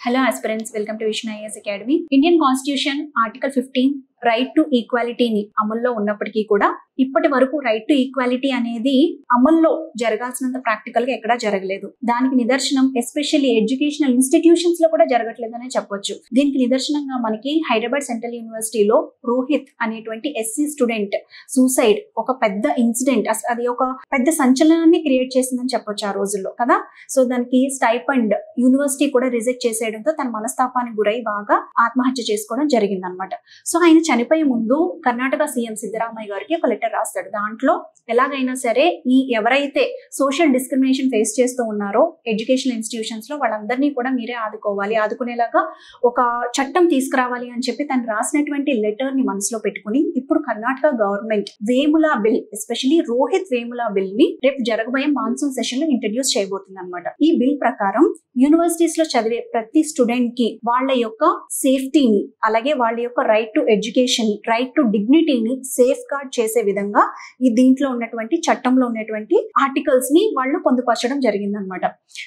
Hello aspirants, welcome to Vishnu IAS Academy. Indian Constitution Article 15 right to ఈక్వాలిటీని అమల్లో ఉన్నప్పటికీ కూడా ఇప్పటి వరకు రైట్ టు ఈక్వాలిటీ అనేది అమల్లో జరగాల్సినంత ప్రాక్టికల్ గా ఎక్కడా జరగలేదు. దానికి నిదర్శనం ఎస్పెషల్లీ ఎడ్యుకేషనల్ ఇన్స్టిట్యూషన్స్ లో కూడా జరగట్లేదనే చెప్పొచ్చు. దీనికి నిదర్శనంగా మనకి హైదరాబాద్ సెంట్రల్ యూనివర్సిటీలో రోహిత్ అనేటువంటి ఎస్సీ స్టూడెంట్ సూసైడ్ ఒక పెద్ద ఇన్సిడెంట్, అది ఒక పెద్ద సంచలనాన్ని క్రియేట్ చేసిందని చెప్పొచ్చు ఆ రోజుల్లో కదా. సో దానికి స్టైఫండ్ యూనివర్సిటీ కూడా రిజెక్ట్ చేసేయడంతో తన మనస్తాపానికి గురై బాగా ఆత్మహత్య చేసుకోవడం జరిగింది అనమాట. సో ఆయన చనిపోయే ముందు కర్ణాటక సీఎం సిద్ధరామయ్య గారికి ఒక లెటర్ రాస్తాడు. దాంట్లో ఎలాగైనా సరే ఈ ఎవరైతే సోషల్ డిస్క్రిమినేషన్ ఫేస్ చేస్తూ ఉన్నారో ఎడ్యుకేషనల్ ఇన్స్టిట్యూషన్స్ లో వాళ్ళందరినీ కూడా మీరే ఆదుకోవాలి, ఆదుకునేలాగా ఒక చట్టం తీసుకురావాలి అని చెప్పి తను రాసినటువంటి లెటర్ ని మనసులో పెట్టుకుని ఇప్పుడు Karnataka government Vemula bill, especially Rohith Vemula bill ని రేపు జరగబోయే మాన్సూన్ సెషన్ లో ఇంట్రడ్యూస్ చేయబోతుంది అనమాట. ఈ బిల్ ప్రకారం యూనివర్సిటీస్ లో చదివే ప్రతి స్టూడెంట్ కి వాళ్ళ యొక్క సేఫ్టీని, అలాగే వాళ్ళ యొక్క right to education, right to డిగ్నిటీని సేఫ్ గార్డ్ చేసే విధంగా ఈ దీంట్లో ఉన్నటువంటి చట్టంలో ఉన్నటువంటి ఆర్టికల్స్ ని వాళ్ళు పొందుపరచడం జరిగిందనమాట.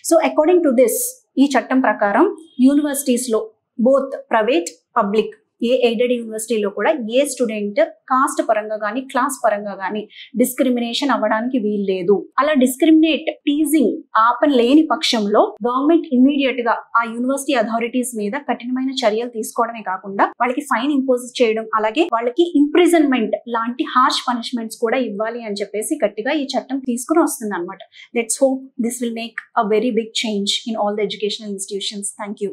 సో అకార్డింగ్ టు దిస్, ఈ చట్టం ప్రకారం యూనివర్సిటీస్ లో బోత్ ప్రైవేట్ పబ్లిక్ ఏ ఎయిడెడ్ యూనివర్సిటీలో కూడా ఏ స్టూడెంట్ కాస్ట్ పరంగా కానీ క్లాస్ పరంగా కానీ డిస్క్రిమినేషన్ అవ్వడానికి వీలు లేదు. అలా డిస్క్రిమినేట్ టీజింగ్ ఆపలేని పక్షంలో గవర్నమెంట్ ఇమ్మీడియట్ గా ఆ యూనివర్సిటీ అథారిటీస్ మీద కఠినమైన చర్యలు తీసుకోవడమే కాకుండా వాళ్ళకి ఫైన్ ఇంపోజ్ చేయడం, అలాగే వాళ్ళకి ఇంప్రిజన్మెంట్ లాంటి హార్ష్ పనిష్మెంట్స్ కూడా ఇవ్వాలి అని చెప్పేసి గట్టిగా ఈ చట్టం తీసుకుని వస్తుంది అనమాట. Let's hope this will make a very big change in all the educational institutions. Thank you.